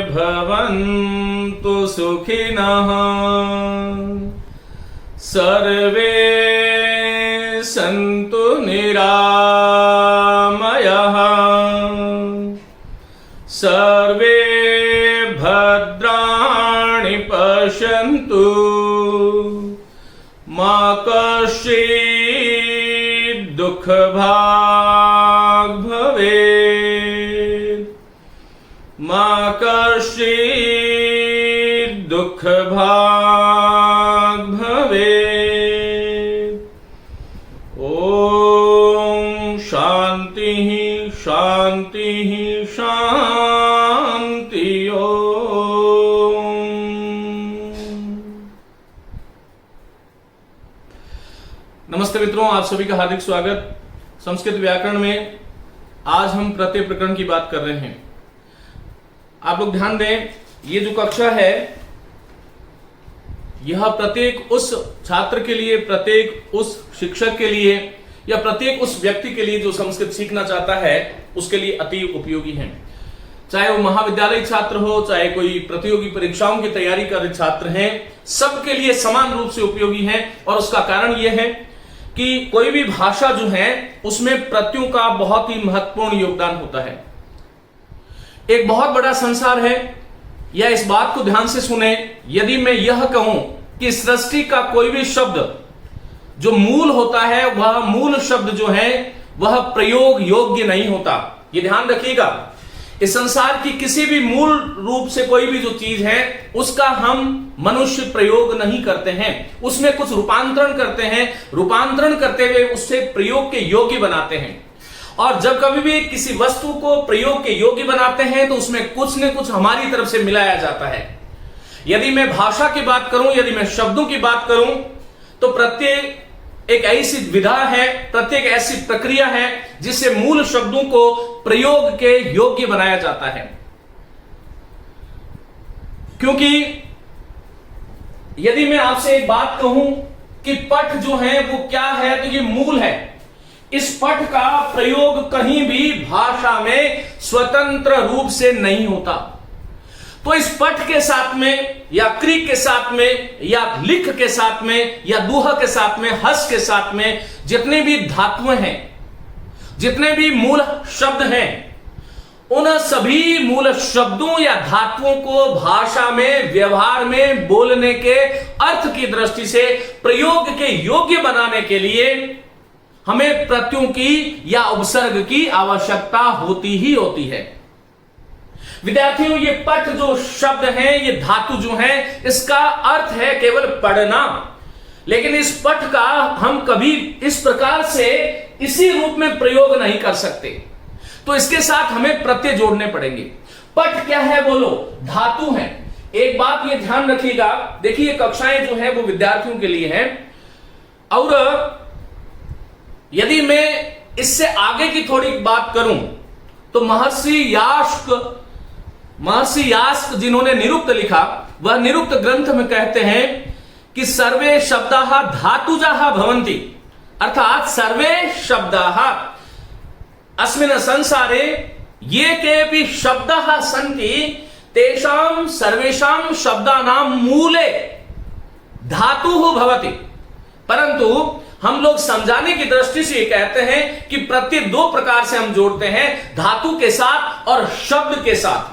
भवन्तु सुखिनः सर्वे सन्तु निरामयाः सर्वे भद्राणि पश्यन्तु मा कश्चित् दुःखभाग् भवेत् मा कश्चित् दुःखभाग् भवेत्। ॐ शान्तिः शान्तिः शान्ति ओम। नमस्ते मित्रों, आप सभी का हार्दिक स्वागत। संस्कृत व्याकरण में आज हम प्रत्यय प्रकरण की बात कर रहे हैं। आप लोग ध्यान दें, ये जो कक्षा है यह प्रत्येक उस छात्र के लिए, प्रत्येक उस शिक्षक के लिए या प्रत्येक उस व्यक्ति के लिए जो संस्कृत सीखना चाहता है उसके लिए अति उपयोगी है। चाहे वो महाविद्यालय छात्र हो, चाहे कोई प्रतियोगी परीक्षाओं की तैयारी कर रहे छात्र हैं, सबके लिए समान रूप से उपयोगी है। और उसका कारण यह है कि कोई भी भाषा जो है उसमें प्रत्ययों का बहुत ही महत्वपूर्ण योगदान होता है। एक बहुत बड़ा संसार है, या इस बात को ध्यान से सुने, यदि मैं यह कहूं कि सृष्टि का कोई भी शब्द जो मूल होता है वह मूल शब्द जो है वह प्रयोग योग्य नहीं होता। यह ध्यान रखिएगा, इस संसार की किसी भी मूल रूप से कोई भी जो चीज है उसका हम मनुष्य प्रयोग नहीं करते हैं, उसमें कुछ रूपांतरण करते हैं, रूपांतरण करते हुए उससे प्रयोग के योग्य बनाते हैं। और जब कभी भी किसी वस्तु को प्रयोग के योग्य बनाते हैं तो उसमें कुछ न कुछ हमारी तरफ से मिलाया जाता है। यदि मैं भाषा की बात करूं, यदि मैं शब्दों की बात करूं, तो प्रत्येक एक ऐसी विधा है, प्रत्येक ऐसी प्रक्रिया है जिससे मूल शब्दों को प्रयोग के योग्य बनाया जाता है। क्योंकि यदि मैं आपसे एक बात कहूं कि पठ जो है वो क्या है, तो ये मूल है। इस पठ का प्रयोग कहीं भी भाषा में स्वतंत्र रूप से नहीं होता। तो इस पठ के साथ में या क्री के साथ में या लिख के साथ में या दूह के साथ में, हस के साथ में जितने भी धातुएं हैं, जितने भी मूल शब्द हैं, उन सभी मूल शब्दों या धातुओं को भाषा में व्यवहार में बोलने के अर्थ की दृष्टि से प्रयोग के योग्य बनाने के लिए हमें प्रत्ययों की या उपसर्ग की आवश्यकता होती ही होती है। विद्यार्थियों, ये पठ जो शब्द है, ये धातु जो है, इसका अर्थ है केवल पढ़ना। लेकिन इस पठ का हम कभी इस प्रकार से इसी रूप में प्रयोग नहीं कर सकते, तो इसके साथ हमें प्रत्यय जोड़ने पड़ेंगे। पठ क्या है बोलो? धातु है। एक बात ये ध्यान रखिएगा, देखिए कक्षाएं जो है वो विद्यार्थियों के लिए है। और यदि मैं इससे आगे की थोड़ी बात करूं तो महर्षि यास्क जिन्होंने निरुक्त लिखा, वह निरुक्त ग्रंथ में कहते हैं कि सर्वे शब्दाः धातुजाः भवन्ति, अर्थात सर्वे शब्दाः अस्मिन् संसारे ये केऽपि शब्दाः सन्ति तेषां सर्वेषां शब्दानां मूले धातुः भवति। परंतु हम लोग समझाने की दृष्टि से ये कहते हैं कि प्रत्यय दो प्रकार से हम जोड़ते हैं, धातु के साथ और शब्द के साथ।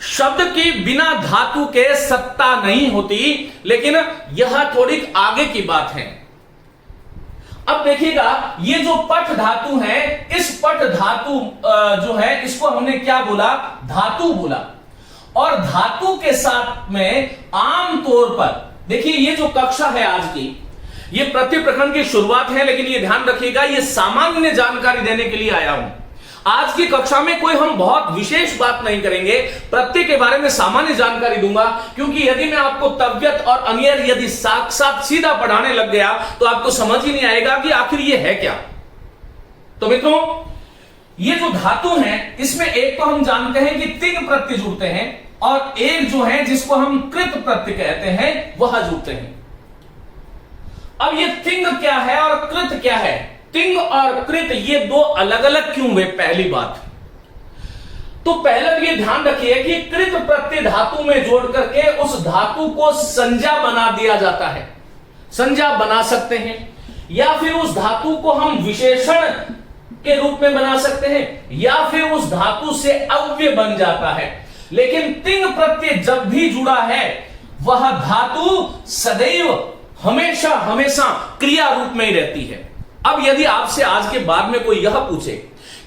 शब्द की बिना धातु के सत्ता नहीं होती, लेकिन यह थोड़ी आगे की बात है। अब देखिएगा, ये जो पठ धातु है, इस पठ धातु जो है इसको हमने क्या बोला? धातु बोला। और धातु के साथ में आमतौर पर देखिए, ये जो कक्षा है आज की, ये प्रत्यय प्रकरण की शुरुआत है, लेकिन ये ध्यान रखिएगा ये सामान्य जानकारी देने के लिए आया हूं। आज की कक्षा में कोई हम बहुत विशेष बात नहीं करेंगे, प्रत्यय के बारे में सामान्य जानकारी दूंगा। क्योंकि यदि मैं आपको तव्यत और अन्यर यदि साक्षात सीधा पढ़ाने लग गया तो आपको समझ ही नहीं आएगा कि आखिर ये है क्या। तो मित्रों, ये जो धातु है इसमें एक तो हम जानते हैं कि तिंग प्रत्यय जुड़ते हैं, और एक जो है जिसको हम कृत प्रत्यय कहते हैं वह जुड़ते हैं। अब ये तिंग क्या है और कृत क्या है? तिंग और कृत ये दो अलग अलग क्यों हुए? पहली बात, तो पहले तो ये ध्यान रखिए कि कृत प्रत्यय धातु में जोड़ करके उस धातु को संज्ञा बना दिया जाता है, संज्ञा बना सकते हैं, या फिर उस धातु को हम विशेषण के रूप में बना सकते हैं, या फिर उस धातु से अव्यय बन जाता है। लेकिन तिंग प्रत्यय जब भी जुड़ा है वह धातु सदैव हमेशा हमेशा क्रिया रूप में ही रहती है। अब यदि आपसे आज के बाद में कोई यह पूछे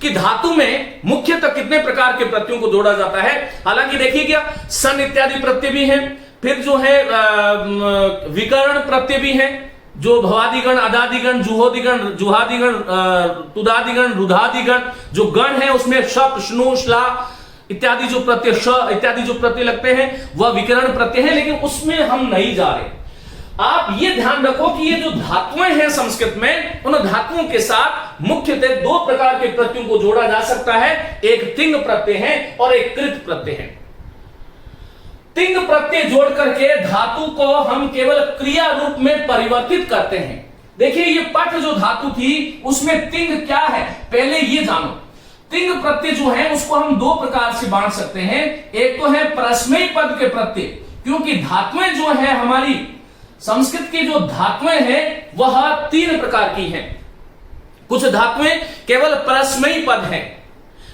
कि धातु में मुख्यतः कितने प्रकार के प्रत्ययों को जोड़ा जाता है, हालांकि देखिए क्या सन इत्यादि प्रत्यय भी हैं, फिर जो है विकर्ण प्रत्यय भी हैं, जो भवादिगण, अदादिगण, जुहोदिगण, जुहादिगण, तुदादिगण, रुधादिगण जो गण है उसमें शप, श्नु, श्ला इत्यादि जो प्रत्यय, श इत्यादि जो प्रत्यय लगते हैं वह विकर्ण प्रत्यय है, लेकिन उसमें हम नहीं जा रहे। आप ये ध्यान रखो कि ये जो धातुएं हैं संस्कृत में, उन धातुओं के साथ मुख्यतः दो प्रकार के प्रत्ययों को जोड़ा जा सकता है, एक तिंग प्रत्यय है और एक कृत प्रत्यय है। तिंग प्रत्यय जोड़ करके धातु को हम केवल क्रिया रूप में परिवर्तित करते हैं। देखिए ये पठ जो धातु थी उसमें तिंग क्या है, पहले ये जानो। तिंग प्रत्यय जो है उसको हम दो प्रकार से बांट सकते हैं। एक तो है परस्मैई पद के प्रत्यय, क्योंकि धातुएं जो है हमारी संस्कृत की जो धातुएं हैं वह तीन प्रकार की हैं। कुछ धातुएं केवल परस्मैई पद हैं।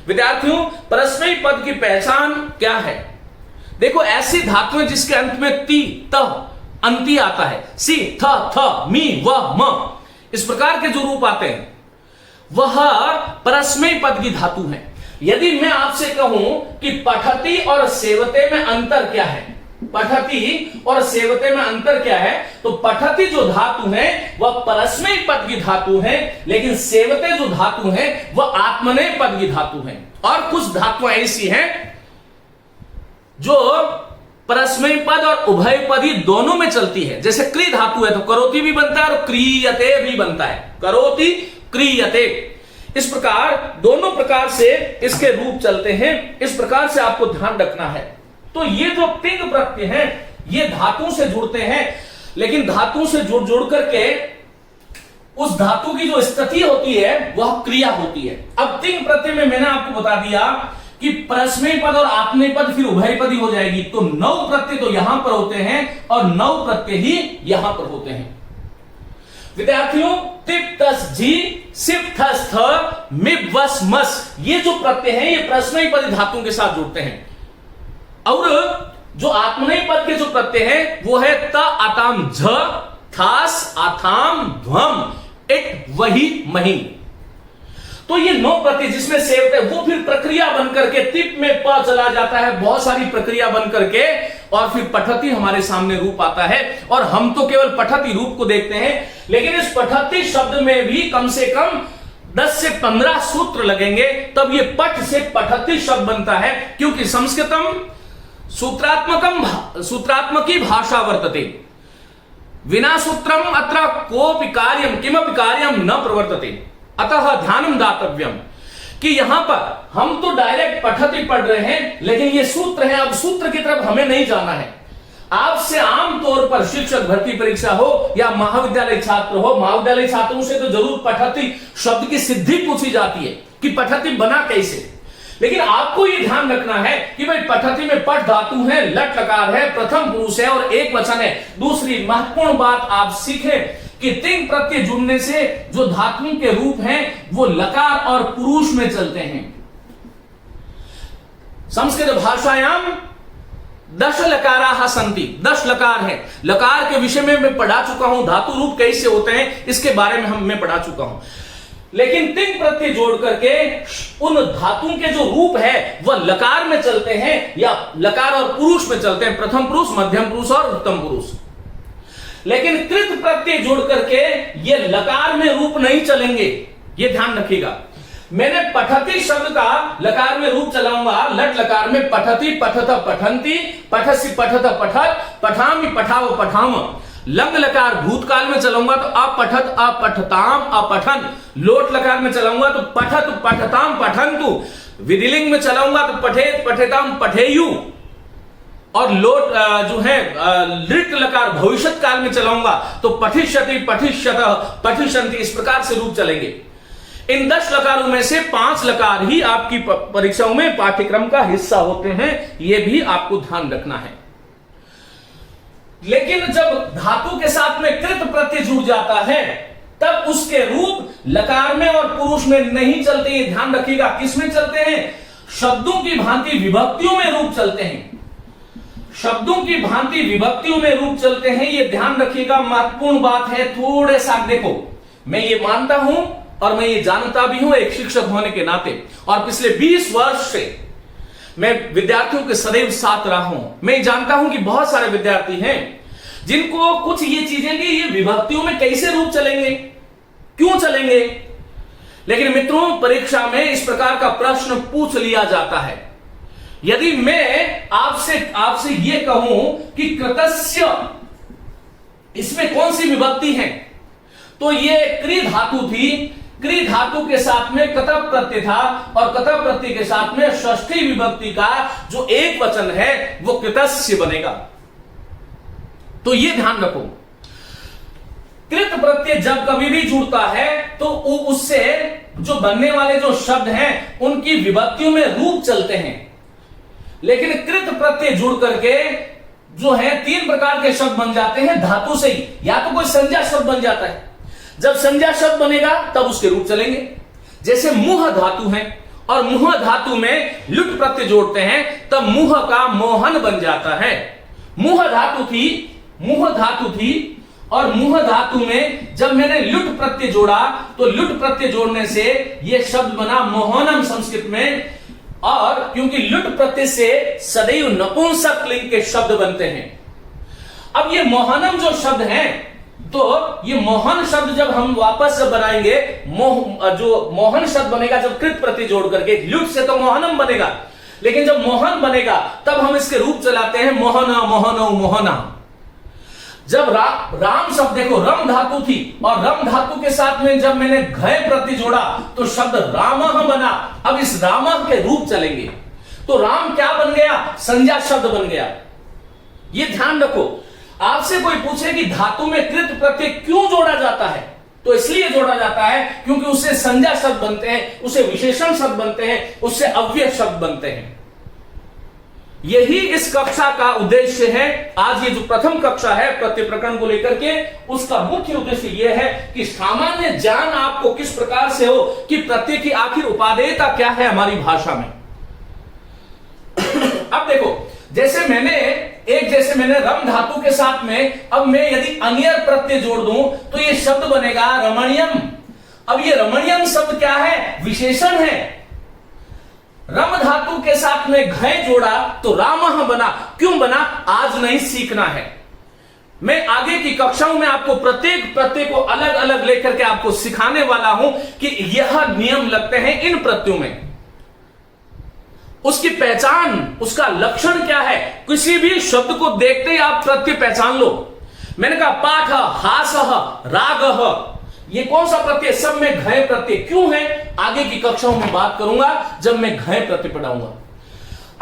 विद्यार्थियों, परस्मैई पद की पहचान क्या है? देखो ऐसी धातुएं जिसके अंत में ती, त, अंती आता है, सी, थ, थ, मी, व, म, इस प्रकार के जो रूप आते हैं वह परस्मैई पद की धातु है। यदि मैं आपसे कहूं कि पठति और सेवते में अंतर क्या है, पठति और सेवते में अंतर क्या है, तो पठति जो धातु है वह परस्मैई पद की धातु है, लेकिन सेवते जो धातु है वह आत्मनेय पद की धातु है। और कुछ धातुएं ऐसी हैं जो परस्मैई पद और उभय पद ही दोनों में चलती है। जैसे क्री धातु है तो करोति भी बनता है और क्रियते भी बनता है, करोति क्रियते। इस प्रकार दोनों प्रकार से इसके रूप चलते हैं, इस प्रकार से आपको ध्यान रखना है। तो ये जो तिंग प्रत्यय हैं ये धातु से जुड़ते हैं, लेकिन धातु से जुड़ करके उस धातु की जो स्थिति होती है वह क्रिया होती है। अब तिंग प्रत्यय में मैंने आपको बता दिया कि परस्मैई पद और आत्मनेय पद फिर उभय पद ही हो जाएगी। तो नौ प्रत्यय तो यहां पर होते हैं और नौ प्रत्यय ही यहां पर होते हैं। विद्यार्थियों, तिप तस जी, सिप थस थ, मिप वस मस, ये जो प्रत्यय हैं ये परस्मैई पद धातुओं के साथ जुड़ते हैं। और जो आत्मनेय पद के जो प्रत्यय हैं वो है त, आताम, झ, थास, आथाम, ध्वम, इट, वही, मही। तो ये नौ प्रत्यय जिसमें सेवते वो फिर प्रक्रिया बनकर के तिप में प चला जाता है, बहुत सारी प्रक्रिया बन करके, और फिर पठति हमारे सामने रूप आता है। और हम तो केवल पठति रूप को देखते हैं, लेकिन इस पठति शब्द में भी कम से कम 10 से 15 सूत्र लगेंगे, तब ये पठ से पठति शब्द बनता है। क्योंकि संस्कृतम सूत्रात्मकी भाषा वर्तते, विना सूत्रम अत्र कोपि कार्यम किमपि कार्यम न प्रवर्तते, अतः ध्यानम दातव्यम। कि यहां पर हम तो डायरेक्ट पठति पढ़ रहे हैं, लेकिन ये सूत्र है, अब सूत्र की तरफ हमें नहीं जाना है। आपसे आमतौर पर शिक्षक भर्ती परीक्षा हो या महाविद्यालय छात्र हो, महाविद्यालय छात्रों से तो जरूर पठति शब्द की सिद्धि पूछी जाती है कि पठति बना कैसे। लेकिन आपको यह ध्यान रखना है कि भाई पठति में पठ धातु है, लट लकार है, प्रथम पुरुष है और एक वचन है। दूसरी महत्वपूर्ण बात आप सीखें कि तिंग प्रत्यय जुड़ने से जो धातुओं के रूप हैं वो लकार और पुरुष में चलते हैं। संस्कृत भाषायाम 10 लकाराः सन्ति, 10 लकार है। लकार के विषय में मैं पढ़ा चुका हूं, धातु रूप कैसे होते हैं इसके बारे में मैं पढ़ा चुका हूं। लेकिन तिंग प्रत्यय जोड़ करके उन धातुओं के जो रूप है वह लकार में चलते हैं या लकार और पुरुष में चलते हैं, प्रथम पुरुष, मध्यम पुरुष और उत्तम पुरुष। लेकिन कृत प्रत्यय जोड़ करके ये लकार में रूप नहीं चलेंगे, ये ध्यान रखिएगा। मैंने पठति शब्द का लकार में रूप चलाऊंगा, लट लकार में पठति, पठत, पठंती, पठसी, पठत, पठत, पठामि, पठाव, पठाम। लंग लकार भूतकाल में चलाऊंगा तो अपठत, अपठताम, अपठन। लोट लकार में चलाऊंगा तो पठत, पठताम, पठंतु। विधिलिंग में चलाऊंगा तो पठेत, पठेताम, पठेयु। और लोट जो है लिट लकार भविष्यत काल में चलाऊंगा तो पठिष्यति, पठिष्यत, पठिष्यन्ति, इस प्रकार से रूप चलेंगे। इन 10 लकारों में से 5 लकार ही आपकी परीक्षाओं में पाठ्यक्रम का हिस्सा होते हैं, यह भी आपको ध्यान रखना है। लेकिन जब धातु के साथ में कृत प्रत्यय जुड़ जाता है तब उसके रूप लकार में और पुरुष में नहीं चलते, ये ध्यान रखिएगा। किसमें चलते हैं? शब्दों की भांति विभक्तियों में रूप चलते हैं, शब्दों की भांति विभक्तियों में रूप चलते हैं, ये ध्यान रखिएगा, महत्वपूर्ण बात है। थोड़े सा देखो, मैं ये मानता हूं और मैं ये जानता भी हूं एक शिक्षक होने के नाते, और पिछले 20 वर्ष से मैं विद्यार्थियों के सदैव साथ रहा हूं। मैं जानता हूं कि बहुत सारे विद्यार्थी हैं जिनको कुछ ये चीजें कि ये विभक्तियों में कैसे रूप चलेंगे, क्यों चलेंगे। लेकिन मित्रों, परीक्षा में इस प्रकार का प्रश्न पूछ लिया जाता है। यदि मैं आपसे ये कहूं कि कृतस्य, इसमें कौन सी विभक्ति है, तो ये क्री धातु थी, क्री धातु के साथ में कतव प्रत्यय था, और कतव प्रत्यय के साथ में षष्ठी विभक्ति का जो एक वचन है वो कृतस्य बनेगा। तो ये ध्यान रखो, कृत प्रत्यय जब कभी भी जुड़ता है तो उससे जो बनने वाले जो शब्द हैं उनकी विभक्तियों में रूप चलते हैं। लेकिन कृत प्रत्यय जुड़ करके जो है 3 प्रकार के शब्द बन जाते हैं धातु से ही। या तो कोई संज्ञा शब्द बन जाता है, जब संज्ञा शब्द बनेगा तब उसके रूप चलेंगे। जैसे मुह धातु है और मुह धातु में लुट प्रत्यय जोड़ते हैं तब मुह का मोहन बन जाता है। मुह धातु थी और मुह धातु में जब मैंने लुट प्रत्यय जोड़ा तो लुट प्रत्यय जोड़ने से यह शब्द बना मोहनम संस्कृत में। और क्योंकि लुट प्रत्यय से सदैव नपुंसक लिंग के शब्द बनते हैं। अब ये मोहनम जो शब्द है, तो ये मोहन शब्द जब हम वापस जब बनाएंगे, जो मोहन शब्द बनेगा जब कृत प्रत्यय जोड़ करके, लुट से तो मोहनम बनेगा, लेकिन जब मोहन बनेगा तब हम इसके रूप चलाते हैं मोहना मोहनो मोहना। जब राम शब्द देखो, रम धातु थी और रम धातु के साथ में जब मैंने घय प्रत्यय जोड़ा तो शब्द रामः बना। अब इस रामः के रूप चलेंगे तो राम क्या बन गया? संज्ञा शब्द बन गया। ये ध्यान रखो। आपसे कोई पूछे कि धातु में कृत प्रत्यय क्यों जोड़ा जाता है, तो इसलिए जोड़ा जाता है क्योंकि उससे संज्ञा शब्द बनते हैं, उससे विशेषण शब्द बनते हैं, उससे अव्यय शब्द बनते हैं। यही इस कक्षा का उद्देश्य है। आज ये जो प्रथम कक्षा है प्रत्यय प्रकरण को लेकर के, उसका मुख्य उद्देश्य यह है कि सामान्य ज्ञान आपको किस प्रकार से हो कि प्रत्यय की आखिर उपादेयता क्या है हमारी भाषा में। अब देखो, जैसे मैंने रम धातु के साथ में अब मैं यदि अन्यर प्रत्यय जोड़ दूं तो ये शब्द बनेगा रमणीयम। अब ये रमणीयम शब्द क्या है? विशेषण है। रम धातु के साथ में घय जोड़ा तो रामः बना। क्यों बना? आज नहीं सीखना है। मैं आगे की कक्षाओं में आपको प्रत्येक प्रत्यय को अलग अलग लेकर के आपको सिखाने वाला हूं कि यह नियम लगते हैं इन प्रत्ययों में, उसकी पहचान, उसका लक्षण क्या है। किसी भी शब्द को देखते ही आप प्रत्यय पहचान लो। मैंने कहा पाठ, हासः, रागः, ये कौन सा प्रत्यय? सब में घय प्रत्यय क्यों है, आगे की कक्षाओं में बात करूंगा जब मैं घय प्रत्यय पढ़ाऊंगा।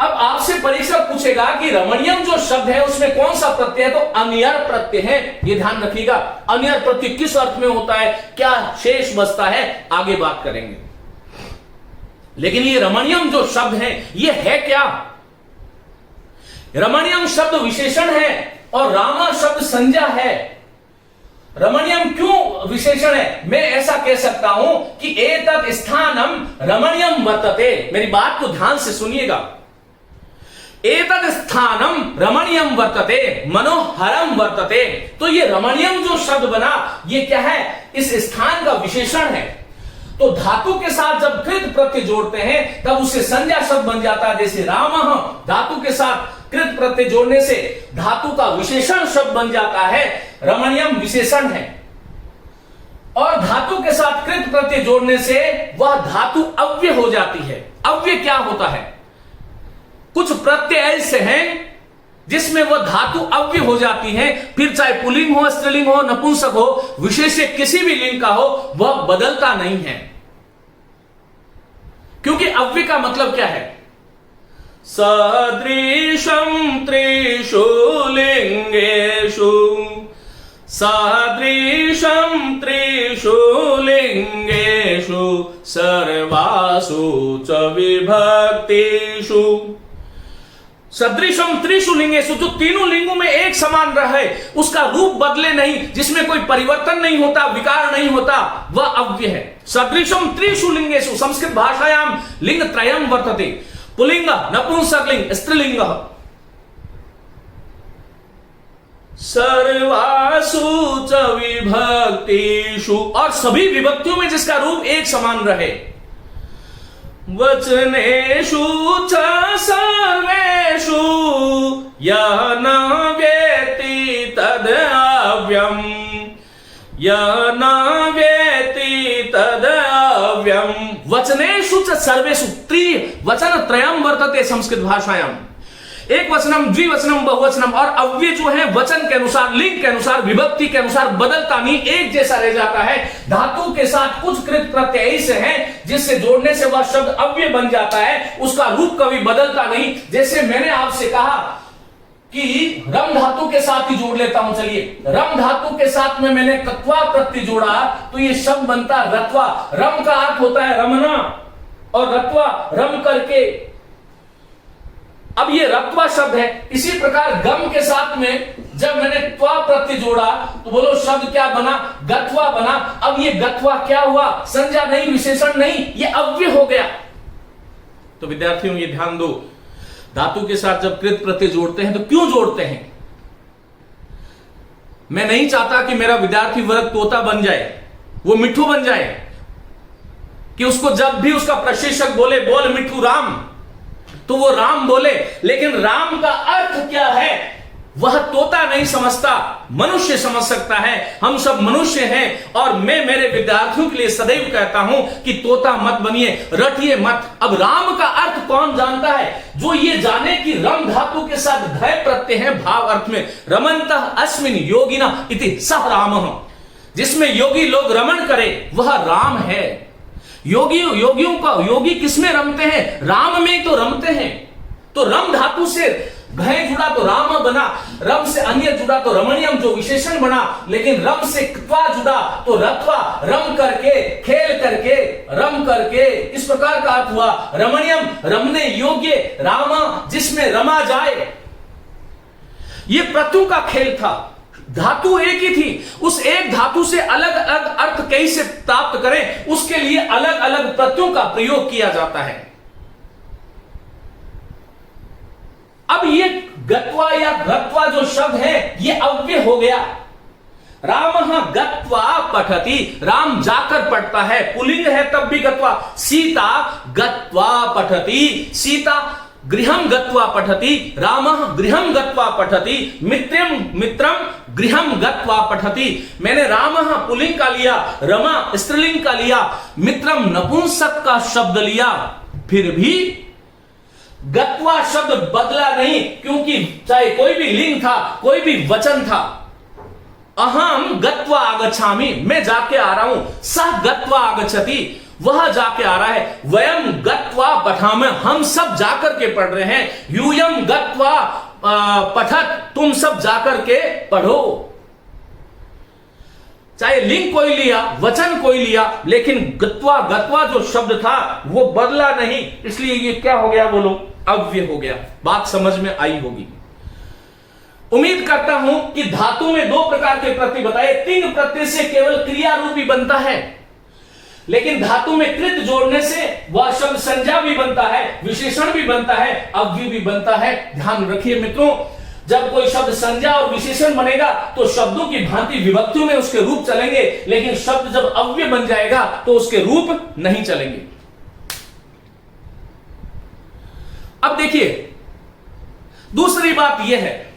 अब आपसे परीक्षक पूछेगा कि रमणीयम जो शब्द है उसमें कौन सा प्रत्यय है, तो अन्यर प्रत्यय है। ये ध्यान रखिएगा, अन्यर प्रत्यय किस अर्थ में होता है, क्या शेष बचता है, आगे बात करेंगे। लेकिन ये रमणीयम जो शब्द है ये है क्या? रमणीयम शब्द विशेषण है और रामा शब्द संज्ञा है। रमणीयम क्यों विशेषण है? मैं ऐसा कह सकता हूं कि एतत् स्थानम रमणीयम वर्तते। मेरी बात को ध्यान से सुनिएगा। एतत् स्थानम रमणीयम वर्तते, मनोहरम वर्तते। तो ये रमणीयम जो शब्द बना ये क्या है? इस स्थान का विशेषण है। तो धातु के साथ जब कृत प्रत्यय जोड़ते हैं तब उससे संज्ञा शब्द बन जाता है। जैसे रामः धातु के साथ कृत प्रत्यय जोड़ने से धातु का विशेषण शब्द बन जाता है, रमणीयम विशेषण है। और धातु के साथ कृत प्रत्यय जोड़ने से वह धातु अव्यय हो जाती है। अव्यय क्या होता है? कुछ प्रत्यय ऐसे हैं जिसमें वह धातु अव्यय हो जाती है, फिर चाहे पुल्लिंग हो, स्त्रीलिंग हो, नपुंसक हो, विशेष्य किसी भी लिंग का हो, वह बदलता नहीं है। क्योंकि अव्यय का मतलब क्या है? सदृशं त्रिषु लिंगेषु, सदृशं त्रिषु लिंगेषु वचनेषु सर्वासु च विभक्तिषु सदृशम त्रिषु लिंगेषु, जो तीनों लिंगों में एक समान रहे, उसका रूप बदले नहीं, जिसमें कोई परिवर्तन नहीं होता, विकार नहीं होता, वह अव्यय है। सदृशम त्रिषु लिंगेषु, संस्कृत भाषायाम लिंग त्रयम वर्तते, पुल्लिंग, नपुंसकलिंग, स्त्रीलिंग। सर्वासु च विभक्तिषु, और सभी विभक्तियों में जिसका रूप एक समान रहे। वचनेषु च सर्वेषु यः न वेत्ति तदव्ययम्, यः न वेत्ति तदव्ययम्। वचनेषु च सर्वेषु, वचन त्रयम वर्तते संस्कृत भाषायाम, एक वचनम, द्विवचनम, बहुवचनम। और अव्यय जो है वचन के अनुसार, लिंग के अनुसार, विभक्ति के अनुसार बदलता नहीं, एक जैसा रह जाता है। धातु के साथ कुछ कृत प्रत्यय ऐसे हैं जिससे जोड़ने से वह शब्द अव्यय बन जाता है, उसका रूप कभी बदलता नहीं। जैसे मैंने आपसे कहा कि रम धातु के साथ ही जोड़ लेता हूं, चलिए रम धातु के साथ में मैंने कत्वा प्रत्यय जोड़ा तो ये शब्द बनता रत्वा। रम का अर्थ होता है रमना और रत्वा रम करके, अब ये रत्वा शब्द है। इसी प्रकार गम के साथ में जब मैंने त्वा प्रत्यय जोड़ा तो बोलो शब्द क्या बना, गत्वा बना। अब ये गत्वा क्या हुआ, संज्ञा नहीं, विशेषण नहीं, ये अव्यय हो गया। तो विद्यार्थियों ये ध्यान दो, धातु के साथ जब कृत प्रत्यय जोड़ते हैं तो क्यों जोड़ते हैं? मैं नहीं चाहता कि मेरा विद्यार्थी वर्ग तोता बन जाए, वो मिट्ठू बन जाए, कि उसको जब भी उसका प्रशिक्षक बोले बोल मिट्ठू राम, तो वो राम बोले, लेकिन राम का अर्थ क्या है वह तोता नहीं समझता, मनुष्य समझ सकता है। हम सब मनुष्य हैं और मैं मेरे विद्यार्थियों के लिए सदैव कहता हूं कि तोता मत बनिए, रटिए मत। अब राम का अर्थ कौन जानता है? जो ये जाने कि रम धातु के साथ धय प्रत्यय है भाव अर्थ में। रमन्तः अस्मिन् योगिना इति सः रामः, जिसमें योगी लोग रमण करे वह राम है। योगियों का, योगी किसमें रमते हैं? राम में तो रमते हैं। तो रम धातु से घय जुड़ा तो राम बना, रम से अन्य जुड़ा तो रमणीयम जो विशेषण बना, लेकिन रम से क्वा जुड़ा तो रत्वा, रम करके, खेल करके, रम करके, इस प्रकार का अर्थ हुआ। रमणीयम रमने योग्य, रामा जिसमें रमा जाए। ये प्रत्ययों का खेल था, धातु एक ही थी, उस एक धातु से अलग अलग अर्थ कैसे प्राप्त करें उसके लिए अलग अलग प्रत्ययों का प्रयोग किया जाता है। अब ये गत्वा या रत्वा जो शब्द है ये अव्यय हो गया। रामः गत्वा पठति, राम जाकर पढ़ता है, पुल्लिंग है तब भी गत्वा। सीता गत्वा पठति, सीता गृहं गत्वा पठति, रामः गृहं गत्वा पठति, मित्रम गृहं गत्वा पठति। मैंने रामः पुल्लिंग का लिया, रमा स्त्रीलिंग का लिया, मित्रम नपुंसक का शब्द लिया, फिर भी गत्वा शब्द बदला नहीं, क्योंकि चाहे कोई भी लिंग था, कोई भी वचन था। अहम गत्वा आगच्छामि, मैं जाके आ रहा हूं। सह गत्वा आगच्छति, वह जाके आ रहा है। वयम गत्वा पठामः, हम सब जाकर के पढ़ रहे हैं। यूयम गत्वा पठत, तुम सब जाकर के पढ़ो। चाहे लिंग कोई लिया, वचन कोई लिया, लेकिन गत्वा गत्वा जो शब्द था वो बदला नहीं, इसलिए ये क्या हो गया बोलो, अव्यय हो गया। बात समझ में आई होगी। उम्मीद करता हूं कि धातु में दो प्रकार के प्रत्यय बताए। तीन प्रत्यय से केवल क्रिया रूपी बनता है, लेकिन धातु में कृत जोड़ने से वह शब्द संज्ञा भी बनता है, विशेषण भी बनता है, अव्यय भी बनता है। ध्यान रखिए मित्रों, जब कोई शब्द संज्ञा और विशेषण बनेगा तो शब्दों की भांति विभक्तियों में उसके रूप चलेंगे, लेकिन शब्द जब अव्यय बन जाएगा तो उसके रूप नहीं चलेंगे। अब देखिए, दूसरी बात यह है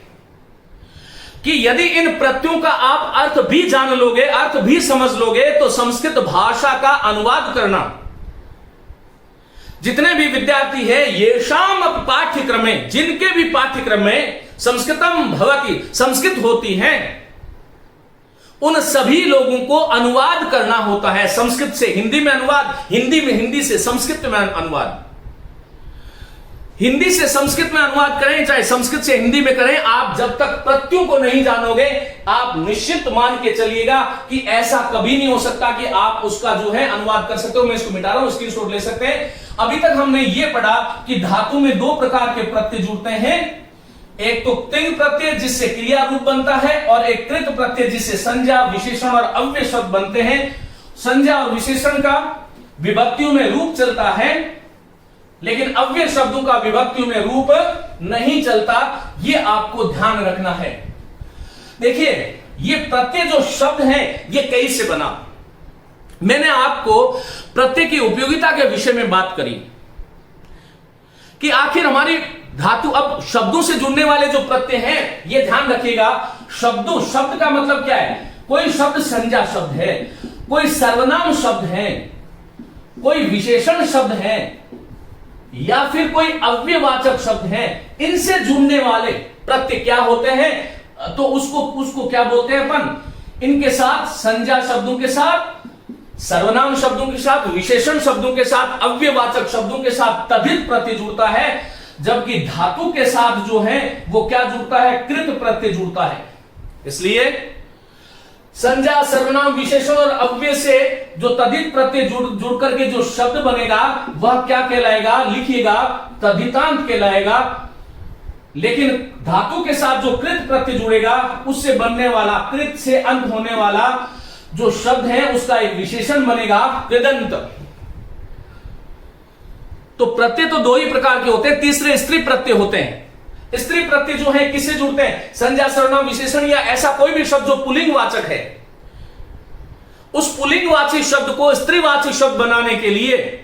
कि यदि इन प्रत्ययों का आप अर्थ भी जान लोगे, अर्थ भी समझ लोगे, तो संस्कृत भाषा का अनुवाद करना, जितने भी विद्यार्थी हैं येषाम पाठ्यक्रम में, जिनके भी पाठ्यक्रम में संस्कृतम भवति, संस्कृत होती है, उन सभी लोगों को अनुवाद करना होता है। संस्कृत से हिंदी में अनुवाद, हिंदी में हिंदी से संस्कृत में अनुवाद। हिंदी से संस्कृत में अनुवाद करें, चाहे संस्कृत से हिंदी में करें, आप जब तक प्रत्ययों को नहीं जानोगे, आप निश्चित मान के चलिएगा कि ऐसा कभी नहीं हो सकता कि आप उसका जो है अनुवाद कर सकते हो। मैं इसको मिटा रहा हूं, स्क्रीनशॉट ले सकते हैं। अभी तक हमने ये पढ़ा कि धातु में दो प्रकार के प्रत्यय जुड़ते हैं, एक तो तिंग प्रत्यय जिससे क्रिया रूप बनता है, और एक कृत प्रत्यय जिससे संज्ञा, विशेषण और अव्यय शब्द बनते हैं। संज्ञा और विशेषण का विभक्तियों में रूप चलता है, लेकिन अव्यय शब्दों का विभक्तियों में रूप नहीं चलता। ये आपको ध्यान रखना है। देखिए, ये प्रत्यय जो शब्द है ये कैसे बना। मैंने आपको प्रत्यय की उपयोगिता के विषय में बात करी कि आखिर हमारी धातु, अब शब्दों से जुड़ने वाले जो प्रत्यय हैं, ये ध्यान रखिएगा। शब्द का मतलब क्या है? कोई शब्द संज्ञा शब्द है, कोई सर्वनाम शब्द है, कोई विशेषण शब्द है, या फिर कोई अव्ययवाचक शब्द है। इनसे जुड़ने वाले प्रत्यय क्या होते हैं? तो उसको क्या बोलते हैं अपन? इनके साथ संज्ञा शब्दों के साथ, सर्वनाम शब्दों के साथ, विशेषण शब्दों के साथ, अव्ययवाचक शब्दों के साथ तद्धित प्रत्यय जुड़ता है। जबकि धातु के साथ जो है वो क्या जुड़ता है? कृत प्रत्यय जुड़ता है। इसलिए संज्ञा, सर्वनाम, विशेषण और अव्यय से जो तद्धित प्रत्यय जुड़ करके जो शब्द बनेगा वह क्या कहलाएगा? लिखिएगा, तद्धितांत कहलाएगा। लेकिन धातु के साथ जो कृत प्रत्यय जुड़ेगा उससे बनने वाला, कृत से अंत होने वाला जो शब्द है उसका एक विशेषण बनेगा कृदंत। तो प्रत्यय तो दो ही प्रकार के होते हैं। तीसरे स्त्री प्रत्यय होते हैं। स्त्री प्रत्यय जो है किससे जुड़ते हैं? संज्ञा, सर्वनाम, विशेषण या ऐसा कोई भी शब्द जो पुल्लिंगवाचक है, उस पुल्लिंगवाची शब्द को स्त्रीवाची शब्द बनाने के लिए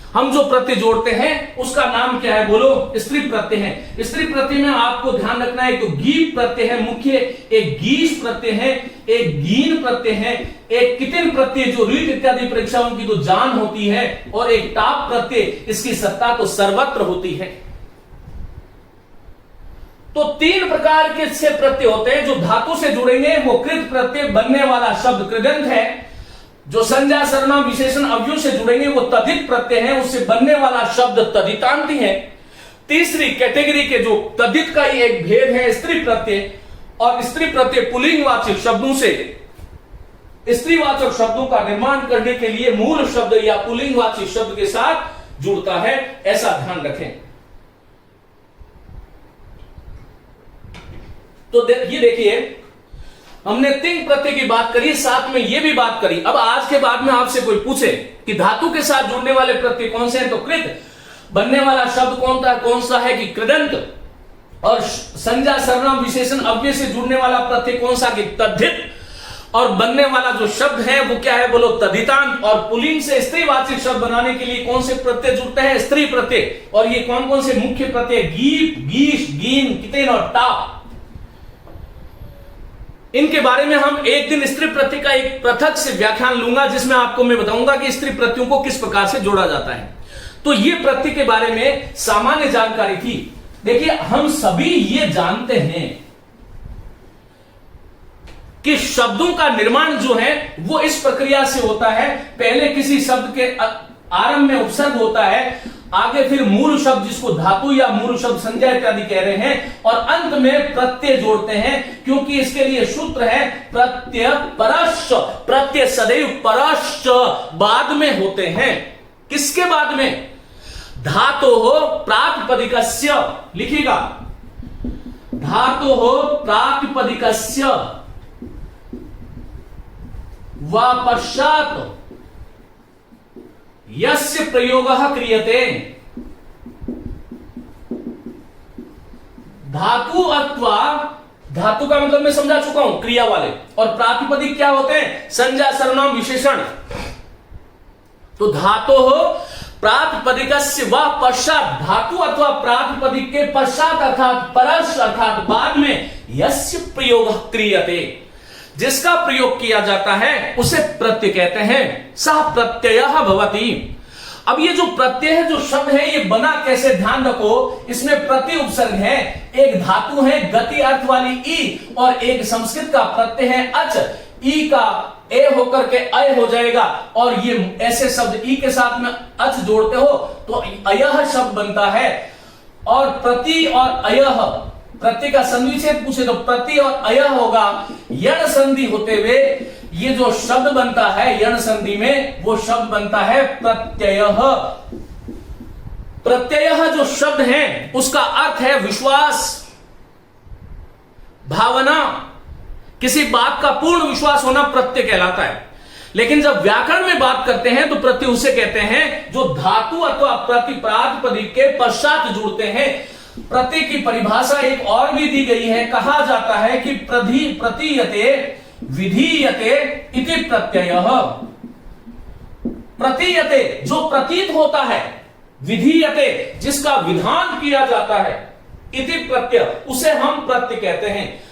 हम जो प्रत्यय जोड़ते हैं उसका नाम क्या है? बोलो, स्त्री प्रत्यय है। स्त्री प्रत्यय में आपको ध्यान रखना है, तो गीप प्रत्यय है मुख्य, एक गीस प्रत्यय है, एक गीन प्रत्यय है, एक कितिन प्रत्यय जो रीट इत्यादि परीक्षाओं की तो जान होती है, और एक टाप प्रत्यय, इसकी सत्ता तो सर्वत्र होती है। तो तीन प्रकार के से प्रत्यय होते हैं। जो धातु से जुड़ेंगे वो कृत प्रत्यय बनने वाला शब्द कृदंत है। जो संज्ञा, सर्वनाम, विशेषण, अव्यय से जुड़ेंगे वो तद्धित प्रत्यय है, उससे बनने वाला शब्द तद्धितांति है। तीसरी कैटेगरी के जो तद्धित का ही एक भेद है स्त्री प्रत्यय, और स्त्री प्रत्यय पुल्लिंगवाचक शब्दों से स्त्रीवाचक शब्दों का निर्माण करने के लिए मूल शब्द या पुल्लिंगवाची शब्द के साथ जुड़ता है। ऐसा ध्यान रखें। तो ये देखिए, हमने तिंग प्रत्यय की बात करी, साथ में ये भी बात करी। अब आज के बाद में आपसे कोई पूछे कि धातु के साथ जुड़ने वाले प्रत्यय कौन से हैं, तो कृत बनने वाला शब्द कौन सा है कि कृदंत, और संज्ञा, सर्वनाम, विशेषण, अव्यय से जुड़ने वाला प्रत्यय कौन सा कि तद्धित, और बनने वाला जो शब्द है वो क्या है? बोलो, तद्धितांत। और पुल्लिंग से स्त्रीवाचक शब्द बनाने के लिए कौन से प्रत्यय जुड़ते हैं? स्त्री प्रत्यय। और ये कौन कौन से मुख्य प्रत्यय? गीप, गीश, गीन, कितेन और टाप। इनके बारे में हम एक दिन स्त्री प्रत्यय का एक पृथक से व्याख्यान लूंगा, जिसमें आपको मैं बताऊंगा कि स्त्री प्रत्ययों को किस प्रकार से जोड़ा जाता है। तो ये प्रत्यय के बारे में सामान्य जानकारी थी। देखिए, हम सभी ये जानते हैं कि शब्दों का निर्माण जो है वो इस प्रक्रिया से होता है। पहले किसी शब्द के आरंभ में उपसर्ग होता है, आगे फिर मूल शब्द जिसको धातु या मूल शब्द संज्ञा इत्यादि कह रहे हैं, और अंत में प्रत्यय जोड़ते हैं, क्योंकि इसके लिए सूत्र है प्रत्यय परश्च। प्रत्यय सदैव परश्च बाद में होते हैं। किसके बाद में? धातोः प्रातिपदिकस्य। लिखिएगा, धातोः प्रातिपदिकस्य वा पश्चात् यस्य प्रयोगः क्रियते। धातु अथवा, धातु का मतलब मैं समझा चुका हूं, क्रिया वाले, और प्रातिपदिक क्या होते हैं? संज्ञा, सर्वनाम, विशेषण। तो धातोः प्रातिपदिकस्य वा पश्चात्, धातु अथवा प्रातिपदिक के पश्चात अर्थात परश्च अर्थात बाद में यस्य प्रयोगः क्रियते, जिसका प्रयोग किया जाता है उसे प्रत्यय कहते हैं। सह प्रत्ययः भवति। अब ये जो प्रत्यय है, जो शब्द है, ये बना कैसे? ध्यान रखो, इसमें प्रति उपसर्ग है, एक धातु है गति अर्थ वाली ई, और एक संस्कृत का प्रत्यय है अच। ई का ए होकर के अय हो जाएगा, और ये ऐसे शब्द ई के साथ में अच जोड़ते हो तो अयह शब्द बनता है। और प्रति और अयह, प्रति का संधि छेद पूछे तो प्रति और अयह होगा, यण संधि होते हुए ये जो शब्द बनता है यण संधि में, वो शब्द बनता है प्रत्ययः। प्रत्ययः जो शब्द है उसका अर्थ है विश्वास, भावना, किसी बात का पूर्ण विश्वास होना प्रत्यय कहलाता है। लेकिन जब व्याकरण में बात करते हैं तो प्रत्यय उसे कहते हैं जो धातु अथवा प्रातिपदिक के पश्चात जुड़ते हैं। प्रत्यय की परिभाषा एक और भी दी गई है, कहा जाता है कि प्रतीयते विधीयते इति प्रत्ययः। प्रतीयते जो प्रतीत होता है, विधीयते जिसका विधान किया जाता है, इति प्रत्यय उसे हम प्रत्यय कहते हैं।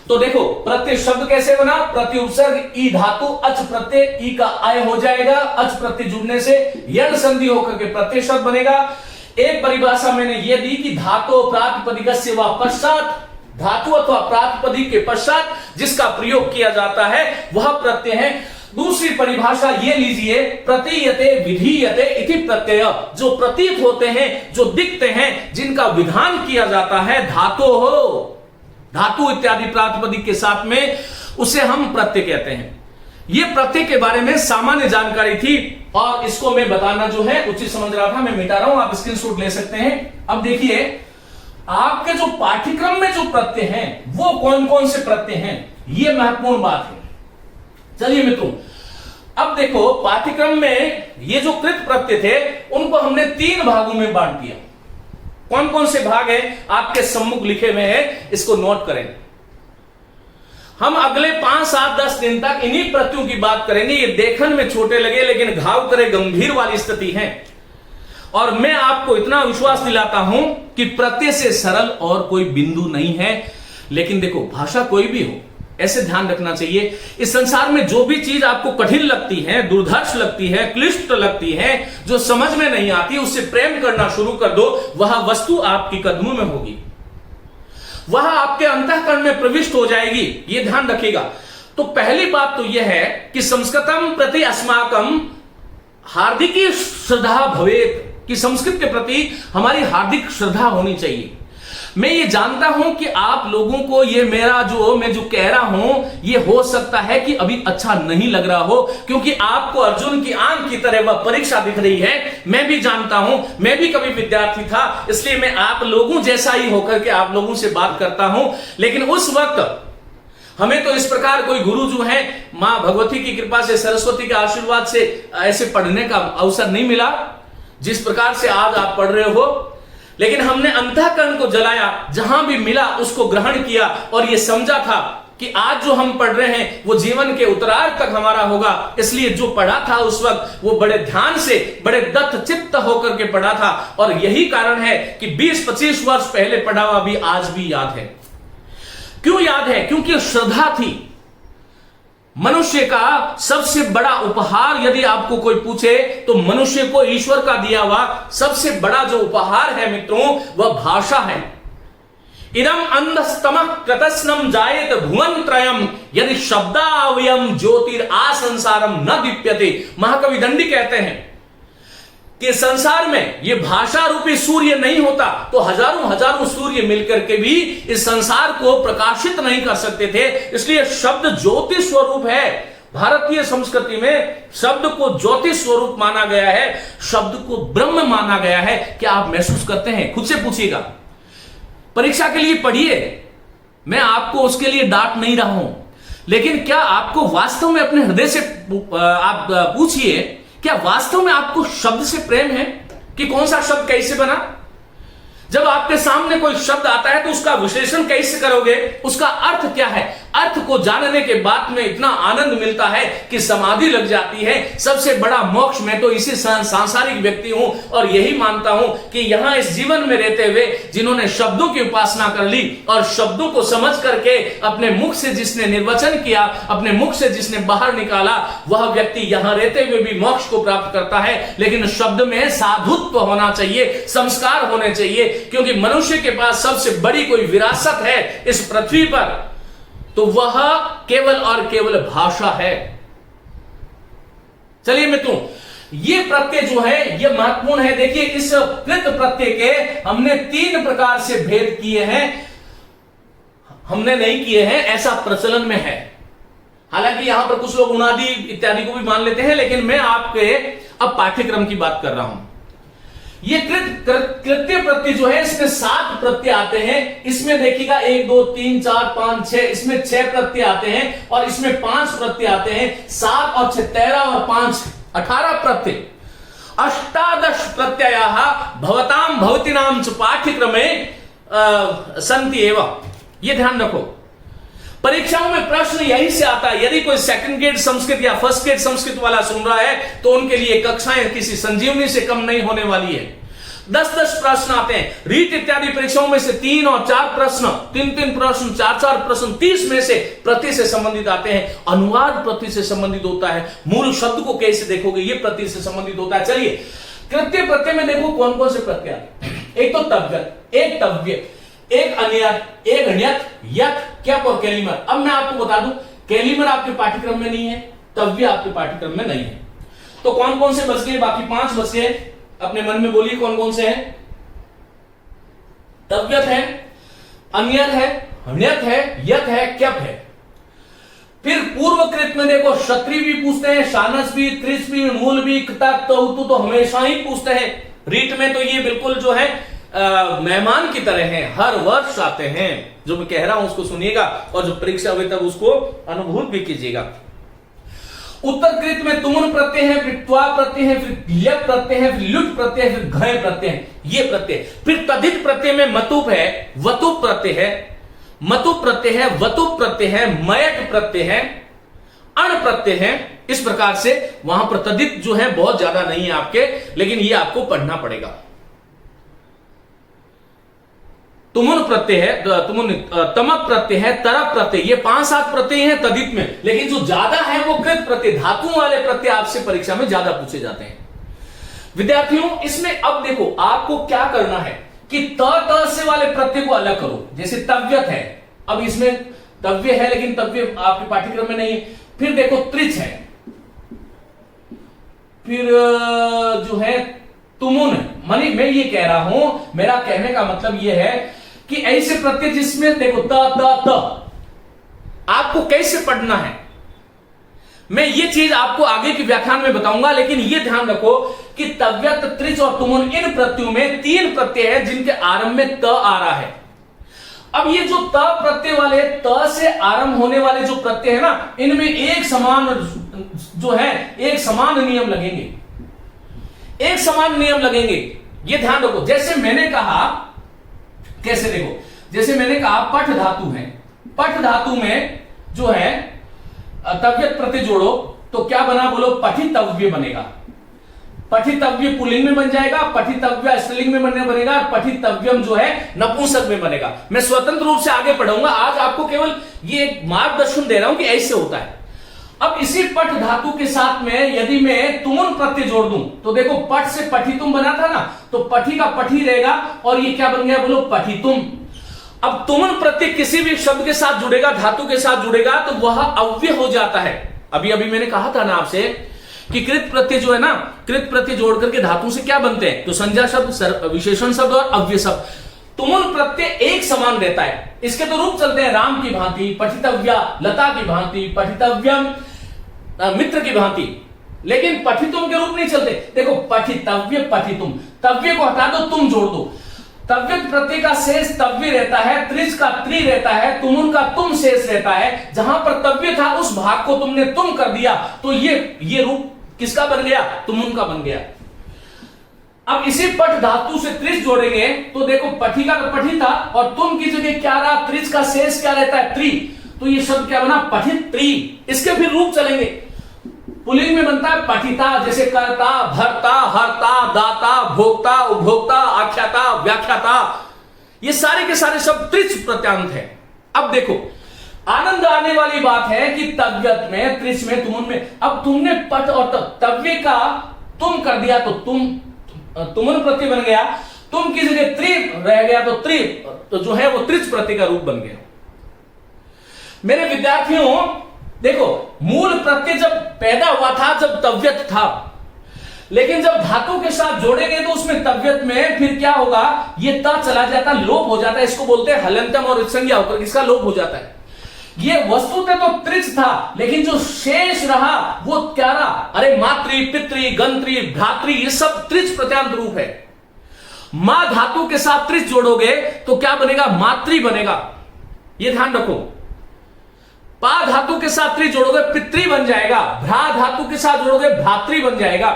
तो देखो प्रत्यय शब्द कैसे बना, प्रति उपसर्ग ई धातु अच प्रत्यय, ई का आय हो जाएगा, अच प्रत्यय जुड़ने से यण संधि होकर के प्रत्यय शब्द बनेगा। एक परिभाषा मैंने ये दी कि धातु प्रातिपदिकस्य व पश्चात, धातु अथवा प्रातिपदिक के पश्चात जिसका प्रयोग किया जाता है वह प्रत्यय है। दूसरी परिभाषा ये लीजिए, प्रतीयते विधीयते इति प्रत्यय, जो प्रतीत होते हैं, जो दिखते हैं, जिनका विधान किया जाता है धातु हो, धातु इत्यादि प्रातिपदिक के साथ में, उसे हम प्रत्यय कहते हैं। यह प्रत्यय के बारे में सामान्य जानकारी थी और इसको मैं बताना जो है उचित समझ रहा था, मैं मिटा रहा हूं, आप स्क्रीनशॉट ले सकते हैं। अब देखिए आपके जो पाठ्यक्रम में जो प्रत्यय हैं वो कौन कौन से प्रत्यय हैं, यह महत्वपूर्ण बात है। चलिए मित्रों, अब देखो पाठ्यक्रम में ये जो कृत प्रत्यय थे उनको हमने 3 भागों में बांट दिया। कौन कौन से भाग हैं आपके सम्मुख लिखे हुए हैं, इसको नोट करें। हम अगले 5, 7, 10 दिन तक इन्हीं प्रत्ययों की बात करेंगे। ये देखने में छोटे लगे लेकिन घाव करे गंभीर वाली स्थिति है। और मैं आपको इतना विश्वास दिलाता हूं कि प्रत्यय से सरल और कोई बिंदु नहीं है। लेकिन देखो भाषा कोई भी हो, ऐसे ध्यान रखना चाहिए, इस संसार में जो भी चीज आपको कठिन लगती है, दुर्धर्ष लगती है, क्लिष्ट लगती है, जो समझ में नहीं आती, उससे प्रेम करना शुरू कर दो, वह वस्तु आपके कदमों में होगी, वह आपके अंतःकरण में प्रविष्ट हो जाएगी। यह ध्यान रखिएगा। तो पहली बात तो यह है कि संस्कृतम प्रति अस्माकम हार्दिकी श्रद्धा भवेत, कि संस्कृत के प्रति हमारी हार्दिक श्रद्धा होनी चाहिए। मैं ये जानता हूं कि आप लोगों को ये मेरा जो मैं जो कह रहा हूं ये हो सकता है कि अभी अच्छा नहीं लग रहा हो, क्योंकि आपको अर्जुन की आंख की तरह वह परीक्षा दिख रही है। मैं भी जानता हूं, मैं भी कभी विद्यार्थी था, इसलिए मैं आप लोगों जैसा ही होकर के आप लोगों से बात करता हूं। लेकिन उस वक्त हमें तो इस प्रकार कोई गुरु जो है मां भगवती की कृपा से, सरस्वती के आशीर्वाद से ऐसे पढ़ने का अवसर नहीं मिला जिस प्रकार से आज आप पढ़ रहे हो। लेकिन हमने अंतःकरण को जलाया, जहां भी मिला उसको ग्रहण किया और यह समझा था कि आज जो हम पढ़ रहे हैं वो जीवन के उत्तरार्ध तक हमारा होगा। इसलिए जो पढ़ा था उस वक्त वो बड़े ध्यान से, बड़े दत्त चित्त होकर के पढ़ा था। और यही कारण है कि 20-25 वर्ष पहले पढ़ा हुआ भी आज भी याद है। क्यों याद है? क्योंकि श्रद्धा थी। मनुष्य का सबसे बड़ा उपहार यदि आपको कोई पूछे तो मनुष्य को ईश्वर का दिया हुआ सबसे बड़ा जो उपहार है मित्रों, वह भाषा है। इदम अंधस्तमः कृतस्नम जायेत भुवन त्रयम यदि शब्दावयम ज्योतिर आसंसारम न दीप्यते। महाकवि दंडी कहते हैं कि संसार में ये भाषा रूपी सूर्य नहीं होता तो हजारों सूर्य मिलकर के भी इस संसार को प्रकाशित नहीं कर सकते थे। इसलिए शब्द ज्योति स्वरूप है। भारतीय संस्कृति में शब्द को ज्योति स्वरूप माना गया है, शब्द को ब्रह्म माना गया है। क्या आप महसूस करते हैं? खुद से पूछिएगा। परीक्षा के लिए पढ़िए, मैं आपको उसके लिए डांट नहीं रहा हूं, लेकिन क्या आपको वास्तव में अपने हृदय से आप पूछिए, क्या वास्तव में आपको शब्द से प्रेम है कि कौन सा शब्द कैसे बना? जब आपके सामने कोई शब्द आता है तो उसका विश्लेषण कैसे करोगे? उसका अर्थ क्या है? अर्थ को जानने के बाद में इतना आनंद मिलता है कि समाधि लग जाती है। सबसे बड़ा मोक्ष मैं तो इसी सांसारिक व्यक्ति हूं और यही मानता हूं कि यहां इस जीवन में रहते हुए जिन्होंने शब्दों की उपासना कर ली और शब्दों को समझ करके अपने मुख से जिसने निर्वचन किया, अपने मुख से जिसने बाहर निकाला, वह व्यक्ति यहां रहते हुए भी मोक्ष को प्राप्त करता है। लेकिन शब्द में साधुत्व होना चाहिए, संस्कार होने चाहिए, क्योंकि मनुष्य के पास सबसे बड़ी कोई विरासत है इस पृथ्वी पर तो वह केवल और केवल भाषा है। चलिए मित्रों, ये प्रत्यय जो है ये महत्वपूर्ण है। देखिए इस कृत प्रत्यय के हमने 3 प्रकार से भेद किए हैं, हमने नहीं किए हैं, ऐसा प्रचलन में है। हालांकि यहां पर कुछ लोग उनादि इत्यादि को भी मान लेते हैं, लेकिन मैं आपके अब पाठ्यक्रम की बात कर रहा हूं। ये कृत्य प्रत्यय जो है इसमें 7 प्रत्यय आते हैं। इसमें देखिएगा 1 2 3 4 5 6, इसमें 6 प्रत्यय आते हैं और इसमें 5 प्रत्यय आते हैं। 7 और 6 13 और 5 18 प्रत्यय, अष्टादश प्रत्ययाः भवतां भवतीनां च पाठ्यक्रमे सन्ति एवं। ये ध्यान रखो, परीक्षाओं में प्रश्न यही से आता है। यदि कोई सेकंड ग्रेड संस्कृत या फर्स्ट ग्रेड संस्कृत वाला सुन रहा है तो उनके लिए कक्षाएं किसी संजीवनी से कम नहीं होने वाली है। 10-10 प्रश्न आते हैं। रीट इत्यादि परीक्षाओं में से 3 और 4 प्रश्न, 3-3 प्रश्न, 4-4 प्रश्न, 30 में से प्रत्यय से संबंधित आते हैं। अनुवाद प्रत्यय से संबंधित होता है। मूल शब्द को कैसे देखोगे, ये प्रत्यय से संबंधित होता है। चलिए कृत्य प्रत्यय में देखो कौन कौन से प्रत्यय आते हैं। एक तो तव्यत, एक तव्य, एक अनियत, एक अण्यत, यत, क्यप और कैलिमर। अब मैं आपको बता दूं, कैलिमर आपके पाठ्यक्रम में नहीं है, तव्य आपके पाठ्यक्रम में नहीं है। तो कौन कौन से बच गए? बाकी 5 बच गए। अपने मन में बोलिए कौन कौन से हैं। तव्यत है, अनियत है, अण्यत है, यत है, क्यप है। फिर पूर्वकृत में देखो क्षत्रिय भी पूछते हैं, शानस भी, त्रिश भी, मूल भी, कृतक तो हमेशा ही पूछते हैं। रीट में तो ये बिल्कुल जो है मेहमान की तरह हैं, हर वर्ष आते हैं। जो मैं कह रहा हूं उसको सुनिएगा और जो परीक्षा हुई तब उसको अनुभूत भी कीजिएगा। उत्तरकृत में तुमुन प्रत्यय है, फिर त्वा प्रत्यय है, फिर ल्यप प्रत्यय है, फिर लुट प्रत्यय है, फिर घय प्रत्यय है, ये प्रत्यय। फिर तदित प्रत्यय में मतुप है, वतुप प्रत्यय है, मतुप प्रत्यय है, वतुप प्रत्यय है, मयट प्रत्यय है, अण प्रत्यय है। इस प्रकार से वहां पर तदित जो है बहुत ज्यादा नहीं है आपके, लेकिन ये आपको पढ़ना पड़ेगा। तुमुन प्रत्यय है, तुमुन तमक प्रत्यय है, तरप प्रत्यय, ये 5-7 प्रत्यय हैं तदित में, लेकिन जो ज्यादा है वो कृत प्रत्यय, धातुओं वाले प्रत्यय आपसे परीक्षा में ज्यादा पूछे जाते हैं। विद्यार्थियों इसमें अब देखो आपको क्या करना है कि त से वाले प्रत्यय को अलग करो। जैसे तव्यत है, अब इसमें तव्य है लेकिन तव्य आपके पाठ्यक्रम में नहीं है। फिर देखो त्रिच है, फिर जो है तुमुन। मानी मैं ये कह रहा हूं, मेरा कहने का मतलब ये है कि ऐसे प्रत्यय जिसमें देखो त आपको कैसे पढ़ना है, मैं ये चीज आपको आगे के व्याख्यान में बताऊंगा। लेकिन ये ध्यान रखो कि तव्यत, त्रिच और तुमुन, इन प्रत्ययों में 3 प्रत्यय है जिनके आरंभ में त आ रहा है। अब ये जो त प्रत्यय वाले, त से आरंभ होने वाले जो प्रत्यय है ना, इनमें एक समान जो है, एक समान नियम लगेंगे, एक समान नियम लगेंगे। ये ध्यान रखो। जैसे मैंने कहा, कैसे देखो, जैसे मैंने कहा पठ धातु है, पठ धातु में जो है तव्यत प्रत्यय जोड़ो तो क्या बना, बोलो पठितव्य बनेगा। पठितव्य पुल्लिंग में बन जाएगा, पठितव्य स्त्रीलिंग में बनेगा, पठितव्यम जो है नपुंसक में बनेगा। मैं स्वतंत्र रूप से आगे पढ़ूंगा, आज आपको केवल ये मार्गदर्शन दे रहा हूं कि ऐसे होता है। अब इसी पठ धातु के साथ में यदि मैं तुमुन प्रत्यय जोड़ दूं तो देखो पठ से पठितुम बना था ना, तो पठी का पठी रहेगा और ये क्या बन गया, बोलो पठितुम। अब तुमुन प्रत्यय किसी भी शब्द के साथ जुड़ेगा, धातु के साथ जुड़ेगा तो वह अव्यय हो जाता है। अभी अभी मैंने कहा था ना आपसे कि कृत प्रत्यय जो है ना, कृत प्रत्यय जोड़ करके धातु से क्या बनते हैं, तो संज्ञा शब्द, विशेषण शब्द और अव्यय शब्द। तुमुन प्रत्यय एक समान रहता है। इसके तो रूप चलते हैं, राम की भांति, पठितव्या लता की भांति, पठितव्यम मित्र की भांति, लेकिन पठितुम के रूप नहीं चलते। देखो पठितव्य, पठितुम, तव्य को हटा दो, तुम जोड़ दो। तव्यत प्रत्यय का शेष तव्य रहता है, त्रिज का त्रि रहता है, तुमुन का तुम शेष रहता है। जहां पर तव्य था उस भाग को तुमने तुम कर दिया तो ये रूप किसका बन गया, तुमुन का बन गया। अब इसी पठ धातु से त्रिज जोड़ेंगे तो देखो पठिका का पठी था और तुम की जगह क्या रहा, त्रिज का शेष क्या रहता है, त्रि, तो ये शब्द क्या बना, पठित त्रि। इसके फिर रूप चलेंगे, पुल्लिंग में बनता है पठिता, जैसे कर्ता, भर्ता, हर्ता, दाता, भोक्ता, उपभोक्ता, आख्याता, व्याख्याता, ये सारे के सारे शब्द त्रिच प्रत्यांत है। अब देखो आनंद आने वाली बात है कि तव्यत में, त्रिच में, तुमुन में, अब तुमने पठ और तव्य का तुम कर दिया तो तुमुन प्रत्यय बन गया, तुम की जगह त्रि रह गया तो त्रि, तो जो है वो त्रिच प्रत्यय का रूप बन गया। मेरे विद्यार्थियों देखो, मूल प्रत्यय जब पैदा हुआ था, जब तव्यत था, लेकिन जब धातु के साथ जोड़ेंगे तो उसमें तव्यत में फिर क्या होगा, ये ता चला जाता, लोप हो जाता है। इसको बोलते हैं हलंतम और संज्ञा होकर इसका लोप हो जाता है। ये वस्तुतः तो त्रिच था, लेकिन जो शेष रहा वो क्या रहा, अरे मातृ पितृ गंत्री भ्रातृ ये सब त्रिच प्रत्यांत रूप है। मां धातु के साथ त्रिच जोड़ोगे तो क्या बनेगा, मातृ बनेगा, ये ध्यान रखो। पा धातु के साथ त्रि जोड़ोगे पितृ बन जाएगा, भ्रा धातु के साथ जोड़ोगे भ्रातृ बन जाएगा।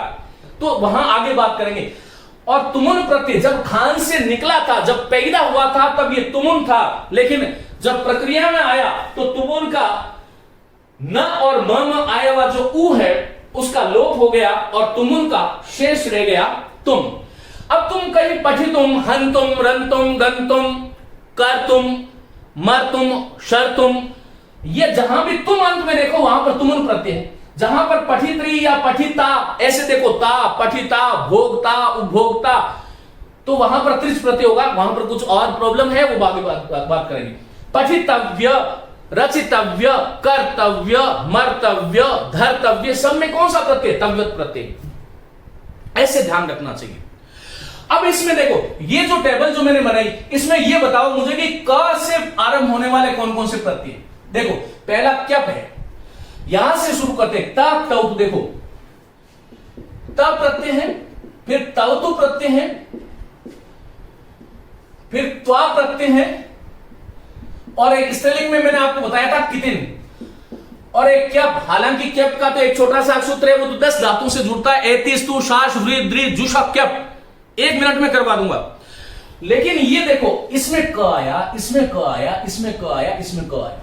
तो वहां आगे बात करेंगे। और तुमुन प्रत्यय जब खान से निकला था, जब पैदा हुआ था तब ये तुमुन था, लेकिन जब प्रक्रिया में आया तो तुमुन का न और म आया हुआ जो ऊ है उसका लोप हो गया और तुमुन का शेष रह गया तुम। अब तुम कहीं पठितुम, हंतुम, रंतुम, गंतुम, करतुम, मरतुम, शर्तुम, ये जहां भी तुम अंत में देखो वहां पर तुमुन प्रत्यय है। जहां पर पठित्री या पठिता ऐसे देखो, ता, पठिता, भोगता, उपभोक्ता, तो वहां पर त्रिच प्रत्यय होगा। वहां पर कुछ और प्रॉब्लम है, वो आगे बात करेंगे। पठितव्य, रचितव्य, कर्तव्य, मर्तव्य, धर्तव्य, सब में कौन सा प्रत्यय, तव्यत प्रत्यय। ऐसे ध्यान रखना चाहिए। अब इसमें देखो, ये जो टेबल जो मैंने बनाई, इसमें ये बताओ मुझे कि क से आरंभ होने वाले कौन कौन से प्रत्यय। देखो पहला क्यप है, यहां से शुरू करते हैं। ता तौतु, देखो ता प्रत्यय है, फिर तौतु प्रत्यय है, फिर त्वा प्रत्यय है, और एक स्त्रीलिंग में मैंने आपको बताया था कितिन, और एक क्यप। हालांकि क्यप का तो एक छोटा सा सूत्र है, वो तो 10 धातु से जुड़ता है। एतिस्तु, शाश, वृ, द्रि, जुषा, क्यप। 1 मिनट में करवा दूंगा। लेकिन ये देखो, इसमें क आया, इसमें क आया, इसमें क आया, इसमें क आया।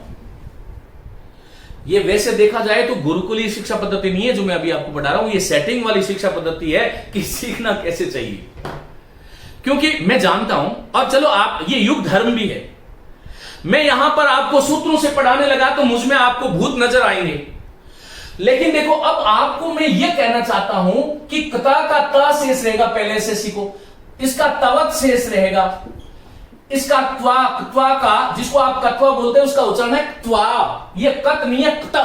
ये वैसे देखा जाए तो गुरुकुलीय शिक्षा पद्धति नहीं है जो मैं अभी आपको पढ़ा रहा हूं, ये सेटिंग वाली शिक्षा पद्धति है कि सीखना कैसे चाहिए। क्योंकि मैं जानता हूं, और चलो आप, ये युग धर्म भी है। मैं यहां पर आपको सूत्रों से पढ़ाने लगा तो मुझमें आपको भूत नजर आएंगे। लेकिन देखो, अब आपको मैं ये कहना चाहता हूं कि कता का ता शेष रहेगा, पहले से सीखो। इसका तवत शेष रहेगा, इसका त्वा, त्वा का, जिसको आप कत्वा बोलते हैं, उसका उच्चारण है त्वा। ये कत नहीं है कत,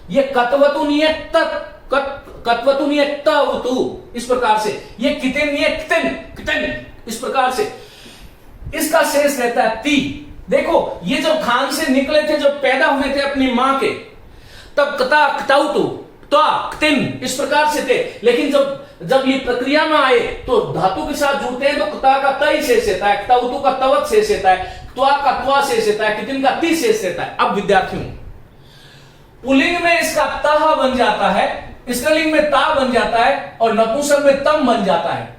ये कतवतु नहीं है तत्, कतवतु नहीं है तवतु, इस प्रकार से। ये कितिन नहीं है कितिन, कितिन, इस प्रकार से। इसका शेष रहता है ती। देखो, ये जब खान से निकले थे, जब पैदा हुए थे अपनी मां के, तब कता, कतौतु, त्वा, कितिन, इस प्रकार से थे। लेकिन जब ये प्रक्रिया में आए तो धातु के साथ जुड़ते हैं तो कता का तई शेष रहता है, तवतु का तवत शेष रहता है, त्वा का त्वा शेष रहता है, कितिन का ती शेष रहता है। अब विद्यार्थियों, पुल्लिंग में इसका तह बन जाता है, स्त्रीलिंग में ता बन जाता है, और नपुंसक में तम बन जाता है।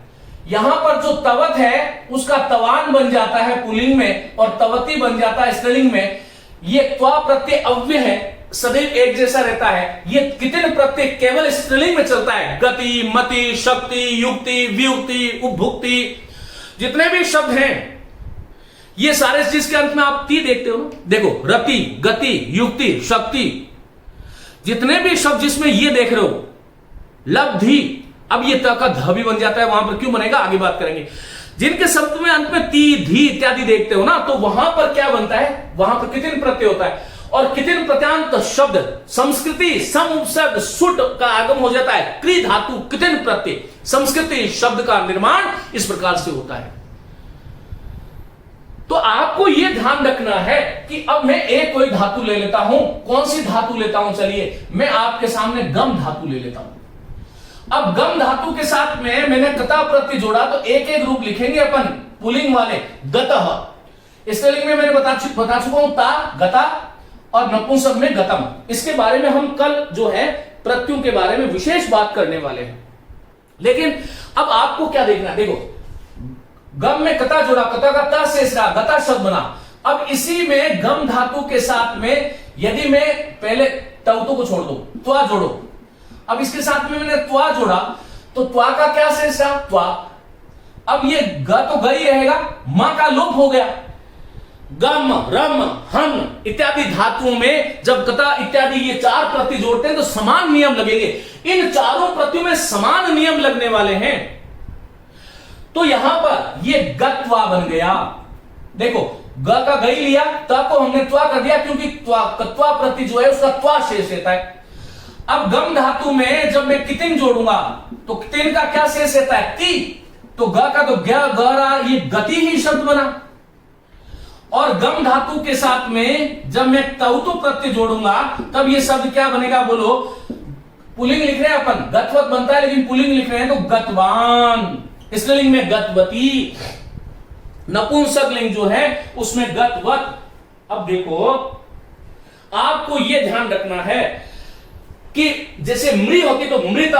यहां पर जो तवत है उसका तवान बन जाता है पुल्लिंग में, और तवती बन जाता है स्त्रीलिंग में। ये त्वा प्रत्यय अव्यय है, सदैव एक जैसा रहता है। ये कितिन प्रत्यय केवल स्त्रीलिंग में चलता है। गति, मति, शक्ति, युक्ति, वियुक्ति, उपभुक्ति, जितने भी शब्द हैं ये सारे, जिसके अंत में आप ती देखते हो ना, देखो रति, गति, युक्ति, शक्ति, जितने भी शब्द जिसमें ये देख रहे हो, लब्धि, अब ये त का ध भी बन जाता है। वहां पर क्यों बनेगा, आगे बात करेंगे। जिनके शब्द में अंत में ती, धी इत्यादि देखते हो ना, तो वहां पर क्या बनता है, वहां पर कितिन प्रत्यय होता है। और कितिन प्रत्यांत शब्द संस्कृति सम उपसर्ग सुट का आगम हो जाता है। क्री धातु कितिन प्रत्यय, संस्कृति शब्द का निर्माण इस प्रकार से होता है। तो आपको यह ध्यान रखना है कि अब मैं एक कोई धातु ले लेता हूं। कौन सी धातु लेता हूं, चलिए मैं आपके सामने गम धातु ले लेता हूं। अब गम धातु के साथ में मैंने कता प्रत्यय जोड़ा, तो एक एक रूप लिखेंगे अपन पुल्लिंग वाले। गतः, स्त्रीलिंग में मैंने बता चुका हूं, ता, गता, और नपुंसक में गतम। इसके बारे में हम कल जो है प्रत्ययों के बारे में विशेष बात करने वाले हैं। लेकिन अब आपको क्या देखना है, देखो गम में कता जोड़ा, कता का ता शेष रहा, गता शब्द बना। अब इसी में गम धातु के साथ में यदि मैं पहले तवतु को छोड़ दो, त्वा जोड़ो। अब इसके साथ में मैंने त्वा जोड़ा, तो त्वा का क्या शेष रहा, त्वा। अब ये ग तो ग ही रहेगा, मां का लोप हो गया। गम, रम, हन इत्यादि धातुओं में जब कता इत्यादि ये 4 प्रत्यय जोड़ते हैं तो समान नियम लगेंगे। इन चारों प्रत्ययों में समान नियम लगने वाले हैं। तो यहां पर ये गत्वा बन गया। देखो ग का गई लिया, त को हमने त्वा कर दिया, क्योंकि त्वा प्रत्यय जो है उसका त्वा शेष रहता है। अब गम धातु में जब मैं कितिन जोड़ूंगा तो कितिन का क्या शेष रहता है? ती। तो ग का तो गरा, ये गति ही शब्द बना। और गम धातु के साथ में जब मैं तौतु प्रत्यय जोड़ूंगा तब ये शब्द क्या बनेगा? बोलो। पुलिंग लिख रहे हैं अपन, गतवत बनता है लेकिन पुलिंग लिख रहे हैं तो गतवान। स्त्रीलिंग में गतवती, नपुंसक लिंग जो है उसमें गतवत। अब देखो, आपको यह ध्यान रखना है कि जैसे मृ होती तो मृत,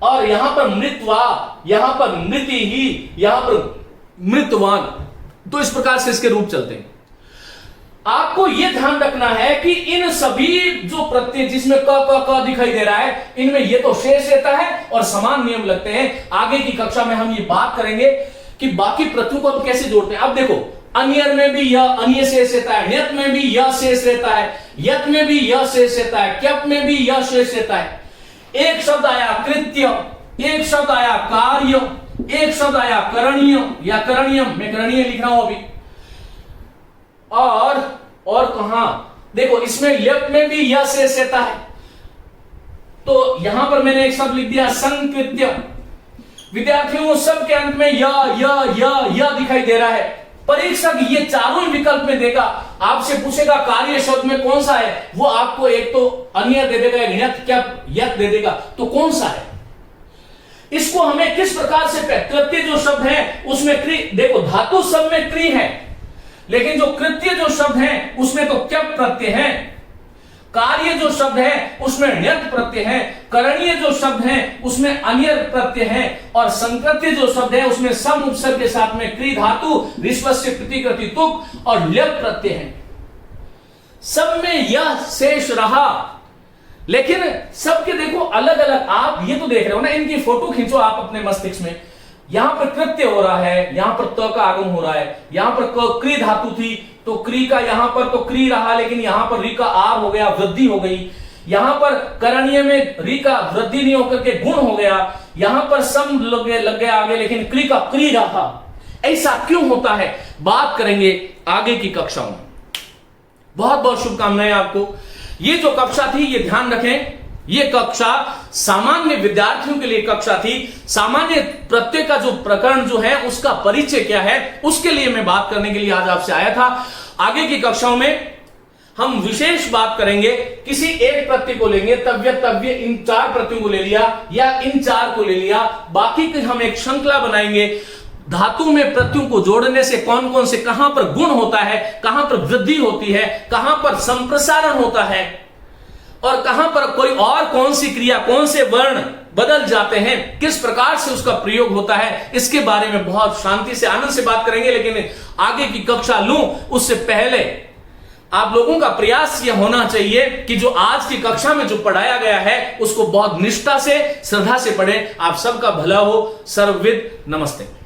और यहां पर मृत्वा, यहां पर मृति ही, यहां पर मृतवान, तो इस प्रकार से इसके रूप चलते हैं। आपको यह ध्यान रखना है कि इन सभी जो प्रत्यय जिसमें क दिखाई दे रहा है, इनमें ये तो शेष रहता है और समान नियम लगते हैं। आगे की कक्षा में हम ये बात करेंगे कि बाकी प्रत्ययों को कैसे जोड़ते हैं। अब देखो, अन्यर में भी यह अन्य शेष रहता है, ण्यत में भी यह शेष रहता है, यत में भी यह शेष रहता है, क्यप में भी यह शेष रहता है। एक शब्द आया कृत्य, एक शब्द आया कार्य, एक शब्द आया करणीय या करणीयम, मैं करणीय लिख रहा हूं अभी। और कहां देखो, इसमें ल्यप में भी यह शेष रहता है, तो यहां पर मैंने एक शब्द लिख दिया संकृत्य। विद्यार्थियों, सब के अंत में यह दिखाई दे रहा है। परीक्षक ये चारों ही विकल्प में देगा, आपसे पूछेगा कार्य शब्द में कौन सा है, वो आपको एक तो अन्य दे देगा, एक क्या यत दे देगा, तो कौन सा है? इसको हमें किस प्रकार से कृत्य जो शब्द है उसमें क्रि, देखो धातु शब्द में क्रि है, लेकिन जो कृत्य जो शब्द है उसमें तो क्या प्रत्यय है, कार्य जो शब्द है उसमें ण्यत प्रत्यय है, करणीय जो शब्द है उसमें अन्य प्रत्यय है, और संकृत्य जो शब्द है उसमें सम उपसर्ग के साथ में क्रि धातु, विश्वस्य प्रतिकृति तुक और ल्यप प्रत्यय है। सब में यह शेष रहा, लेकिन सबके देखो अलग अलग। आप ये तो देख रहे हो ना, इनकी फोटो खींचो आप अपने मस्तिष्क में। यहां पर कृत्य हो रहा है, यहां पर त का आगम हो रहा है, यहां पर क्री धातु थी तो क्री का यहां पर तो क्री रहा, लेकिन यहां पर री का आर हो गया, वृद्धि हो गई। यहां पर करणीय में री का वृद्धि नहीं होकर के गुण हो गया, यहां पर सम लग गया आगे, लेकिन क्री का क्री रहा। ऐसा क्यों होता है, बात करेंगे आगे की कक्षाओं में। बहुत बहुत शुभकामनाएं आपको। ये जो कक्षा थी ये ध्यान रखें, ये कक्षा सामान्य विद्यार्थियों के लिए कक्षा थी। सामान्य प्रत्यय का जो प्रकरण जो है उसका परिचय क्या है, उसके लिए मैं बात करने के लिए आज आपसे आया था। आगे की कक्षाओं में हम विशेष बात करेंगे, किसी एक प्रत्यय को लेंगे, तव्य इन चार प्रत्ययों को ले लिया या इन चार को ले लिया, बाकी की हम एक श्रृंखला बनाएंगे। धातु में प्रत्ययों को जोड़ने से कौन कौन से कहां पर गुण होता है, कहां पर वृद्धि होती है, कहां पर संप्रसारण होता है, और कहां पर कोई और कौन सी क्रिया, कौन से वर्ण बदल जाते हैं, किस प्रकार से उसका प्रयोग होता है, इसके बारे में बहुत शांति से आनंद से बात करेंगे। लेकिन आगे की कक्षा लूं उससे पहले आप लोगों का प्रयास यह होना चाहिए कि जो आज की कक्षा में जो पढ़ाया गया है उसको बहुत निष्ठा से, श्रद्धा से पढ़ें। आप सबका भला हो। सर्वविद नमस्ते।